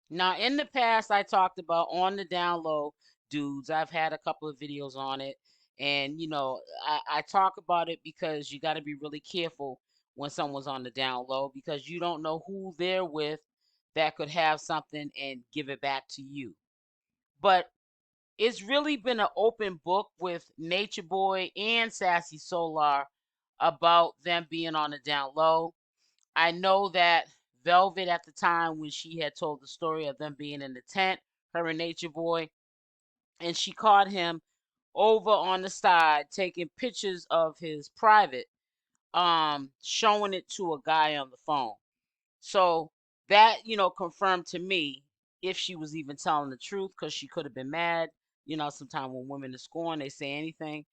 Now, in the past, I talked about on the down low dudes. I've had a couple of videos on it. And, I talk about it because you got to be really careful when someone's on the down low because you don't know who they're with that could have something and give it back to you. But it's really been an open book with Natureboy and Sassy Solar about them being on the down low. I know that Velvet at the time when she had told the story of them being in the tent, her and Natureboy, and she caught him over on the side taking pictures of his private, showing it to a guy on the phone. So that, confirmed to me if she was even telling the truth, because she could have been mad. Sometimes when women are scorned, they say anything.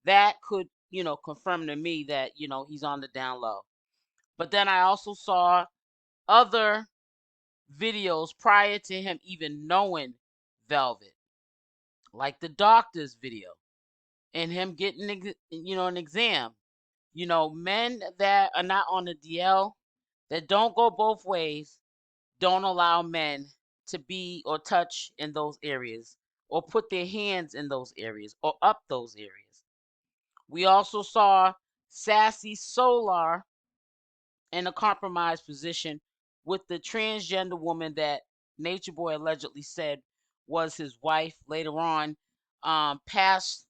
That could, confirm to me that, he's on the down low. But then I also saw other videos prior to him even knowing Velvet, like the doctor's video and him getting, an exam. Men that are not on the DL, that don't go both ways, don't allow men to be or touch in those areas or put their hands in those areas or up those areas. We also saw Sassy Solar in a compromised position with the transgender woman that Natureboy allegedly said was his wife. Later on, passed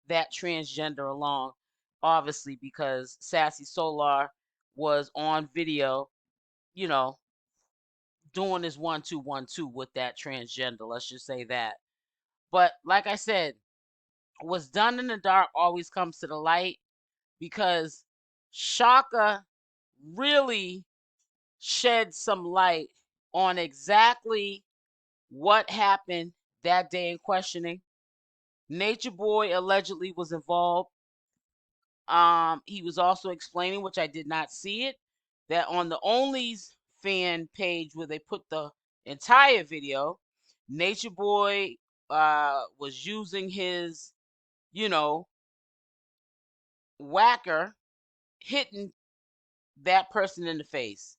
that transgender along, obviously because Sassy Solar was on video, you know, doing this 1-2-1-2 with that transgender. Let's just say that. But like I said, what's done in the dark always comes to the light because Shaka really shed some light on exactly what happened that day in questioning. Natureboy allegedly was involved. He was also explaining, which I did not see it, that on the Only's fan page where they put the entire video, Natureboy was using his, whacker, hitting that person in the face.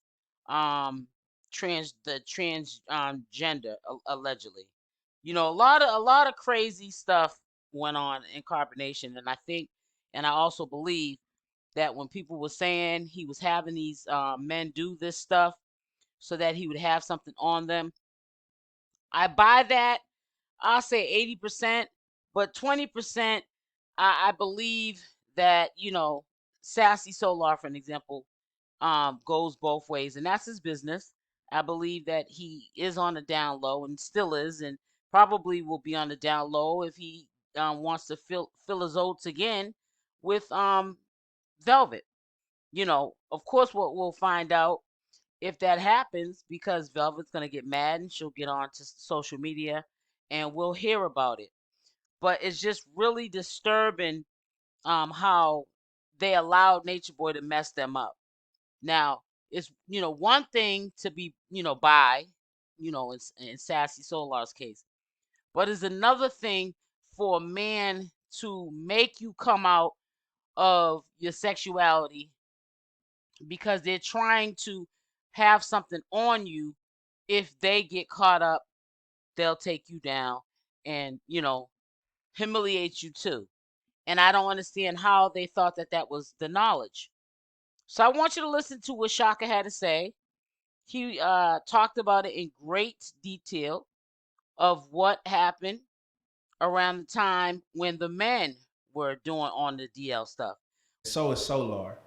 Transgender allegedly. A lot of crazy stuff went on in carbonation, and I think, and I also believe that when people were saying he was having these men do this stuff so that he would have something on them, I buy that. I'll say 80%, but 20%, I believe that, Sassy Solar, for an example, goes both ways, and that's his business. I believe that he is on the down low and still is, and probably will be on the down low if he wants to fill his oats again with Velvet. Of course, what we'll find out if that happens because Velvet's gonna get mad and she'll get on to social media, and we'll hear about it. But it's just really disturbing how they allowed Natureboy to mess them up. Now, it's one thing to be by, in Sassy Solar's case, but it's another thing for a man to make you come out of your sexuality because they're trying to have something on you. If they get caught up, they'll take you down and humiliate you too. And I don't understand how they thought that that was the knowledge. So I want you to listen to what Shaka had to say. He talked about it in great detail of what happened around the time when the men were doing on the DL stuff. So is Solar.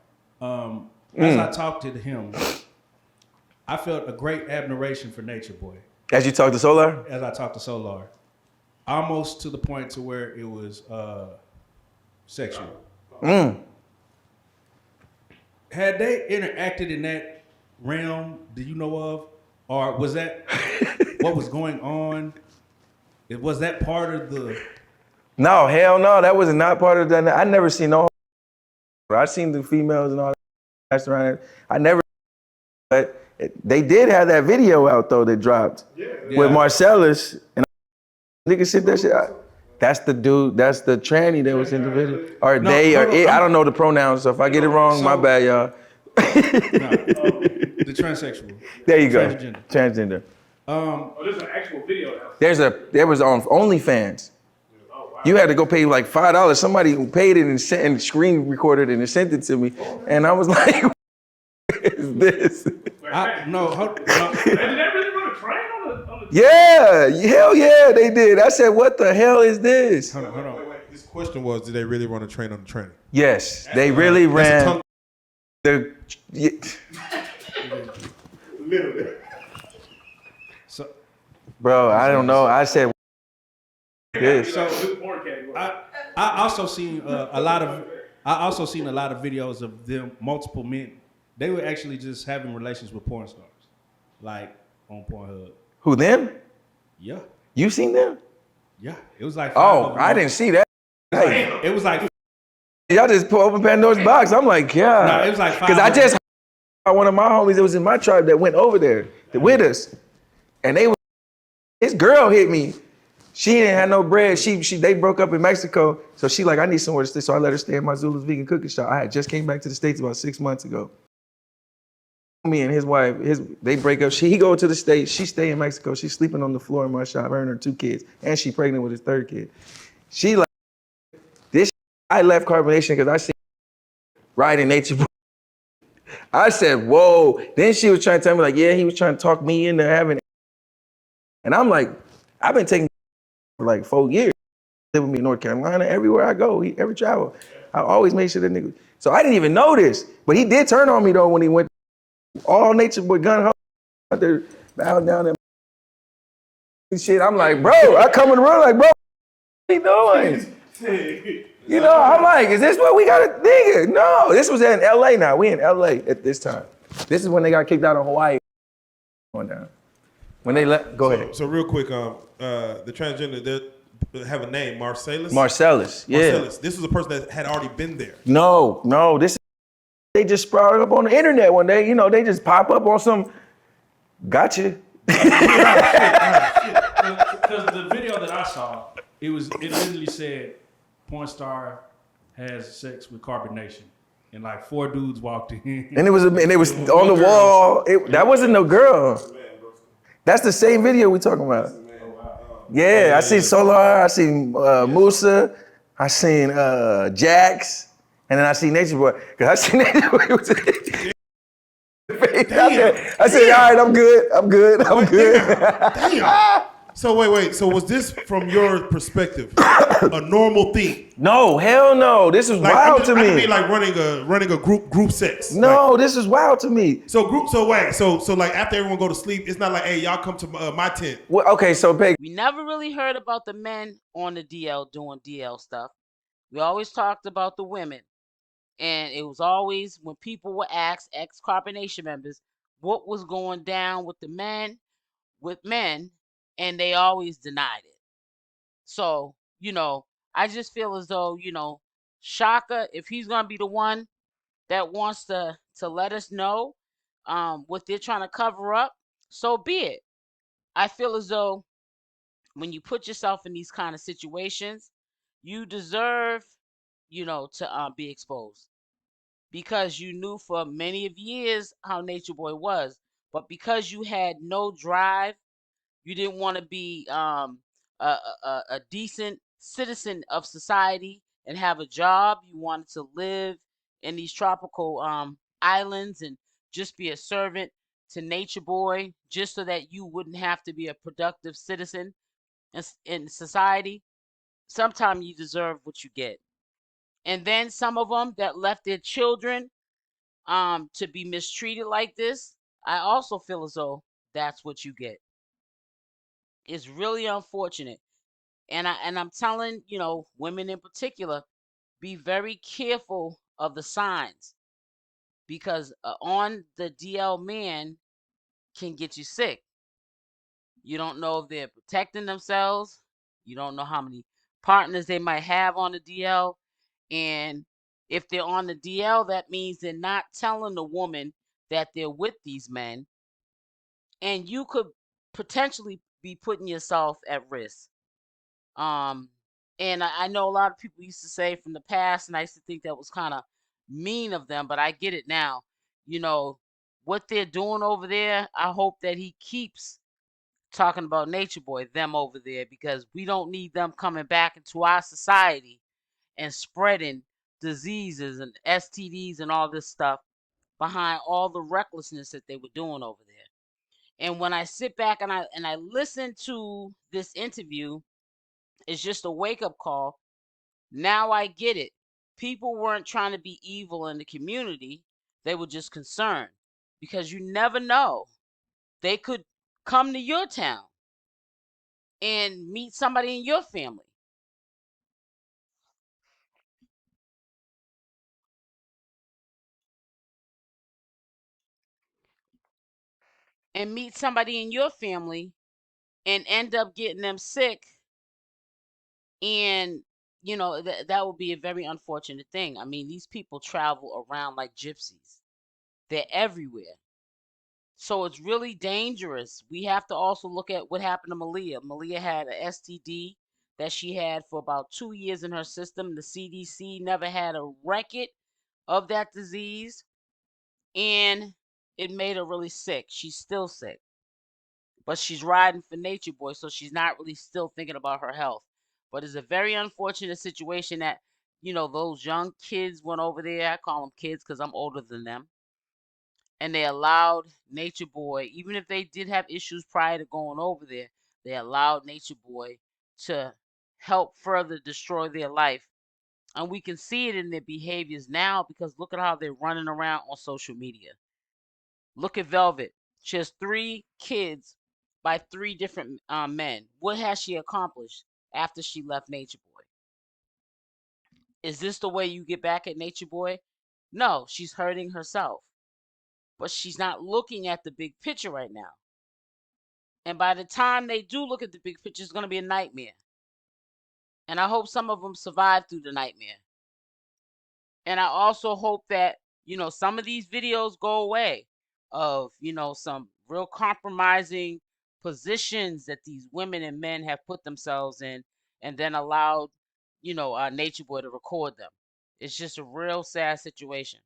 As I talked to him, I felt a great admiration for Natureboy. As you talk to Solar? As I talked to Solar. Almost to the point to where it was sexual. Had they interacted in that realm, do you know of? Or was that what was going on? Was that part of the... No, hell no. That was not part of that. I never seen no... I seen the females and all that around it. I never... But they did have that video out, though, that dropped. With Marcellus. And niggas sit that shit out. That's the dude, that's the tranny that was in the video. Or no, they, or it, I don't know the pronouns, so if I get it wrong, my bad, y'all. The transsexual. There you go. Transgender. Oh, there's an actual video now. There was on OnlyFans. Oh, wow. You had to go pay like $5. Somebody paid it and screen recorded it and sent it to me, and I was like, "What is this?" No, hold, Did they really run a train on the Yeah, hell yeah, they did. I said, "What the hell is this?" hold on. Wait. This question was, did they really run a train on the train? Yes, they really ran. The Literally. So, bro, I don't know. I said this. so I also seen a lot of videos of them, multiple men. They were actually just having relations with porn stars, like on Pornhub. Who them? Yeah, You seen them? yeah. It was like Oh, I didn't see that. Hey, It was like y'all just open Pandora's box. I'm like, yeah. no, it was like Because I just one of my homies that was in my tribe that went over there with us, and his girl hit me. She didn't have no bread. They broke up in Mexico, so she like, I need somewhere to stay. So I let her stay at my Zulu's vegan cooking shop. I had just came back to the States about 6 months ago. Me and his wife, they break up. He go to the States. She stay in Mexico. She's sleeping on the floor in my shop, her and her 2 kids, and she pregnant with his 3rd kid. She like this. I left Carbonation because I seen riding Natureboy. I said, whoa. Then she was trying to tell me like, yeah, he was trying to talk me into having. And I'm like, I've been taking for like 4 years. Live with me in North Carolina, everywhere I go, every travel. I always make sure that nigga. So I didn't even know this, but he did turn on me though when he went all Natureboy gun ho out there, bowing down and shit. I'm like, bro, I come in the room like, bro, what you doing? You know, I'm like, is this what we got to nigga? No, this was in LA now. We in LA at this time. This is when they got kicked out of Hawaii. Going down. When they go ahead. So real quick, the transgender, they have a name, Marcellus? Marcellus, yeah. Marcellus. This was a person that had already been there. No, they just sprouted up on the internet one day. You know, they just pop up on some, gotcha. because the video that I saw, it literally said porn star has sex with Carbonation, and like 4 dudes walked in. And it was on the wall. That wasn't no girl. That's the same video we talking about. Yeah, I seen Solar, I seen Musa, I seen Jax, and then I seen Natureboy. Cause I seen Natureboy. I said, all right, I'm good. Damn. So wait. So was this from your perspective a normal thing? No, hell no. This is wild to me. I mean, like running a group sex. No, this is wild to me. So like after everyone go to sleep, it's not like, hey, y'all come to my tent. Well, okay, so Peg. We never really heard about the men on the DL doing DL stuff. We always talked about the women. And it was always when people were asked, ex-Carbonation members, what was going down with the men, and they always denied it. So, I just feel as though, Shaka, if he's going to be the one that wants to let us know what they're trying to cover up, so be it. I feel as though when you put yourself in these kind of situations, you deserve, to be exposed. Because you knew for many of years how Natureboy was, but because you had no drive, you didn't want to be a decent citizen of society and have a job. You wanted to live in these tropical islands and just be a servant to Natureboy, just so that you wouldn't have to be a productive citizen in society. Sometimes you deserve what you get. And then some of them that left their children to be mistreated like this, I also feel as though that's what you get. It's really unfortunate. And I'm telling, women in particular, be very careful of the signs, because on the DL man can get you sick. You don't know if they're protecting themselves. You don't know how many partners they might have on the DL. And if they're on the DL, that means they're not telling the woman that they're with these men. And you could potentially be putting yourself at risk. And I know a lot of people used to say from the past, and I used to think that was kind of mean of them, but I get it now. What they're doing over there, I hope that he keeps talking about Nature Boy, them over there, because we don't need them coming back into our society and spreading diseases and STDs and all this stuff behind all the recklessness that they were doing over there. And when I sit back and I listen to this interview, it's just a wake-up call. Now I get it. People weren't trying to be evil in the community. They were just concerned, because you never know. They could come to your town and meet somebody in your family. And meet somebody in your family and end up getting them sick. And that would be a very unfortunate thing. I mean, these people travel around like gypsies. They're everywhere. So it's really dangerous. We have to also look at what happened to Malia. Malia had an STD that she had for about 2 years in her system. The CDC never had a record of that disease, and it made her really sick. She's still sick, but she's riding for Nature Boy, so she's not really still thinking about her health. But it's a very unfortunate situation that, those young kids went over there. I call them kids because I'm older than them. And they allowed Nature Boy, even if they did have issues prior to going over there, they allowed Nature Boy to help further destroy their life. And we can see it in their behaviors now, because look at how they're running around on social media. Look at Velvet. She has 3 kids by 3 different men. What has she accomplished after she left Nature Boy? Is this the way you get back at Nature Boy? No, she's hurting herself. But she's not looking at the big picture right now. And by the time they do look at the big picture, it's going to be a nightmare. And I hope some of them survive through the nightmare. And I also hope that, some of these videos go away of, some real compromising positions that these women and men have put themselves in, and then allowed, Nature Boy to record them. It's just a real sad situation.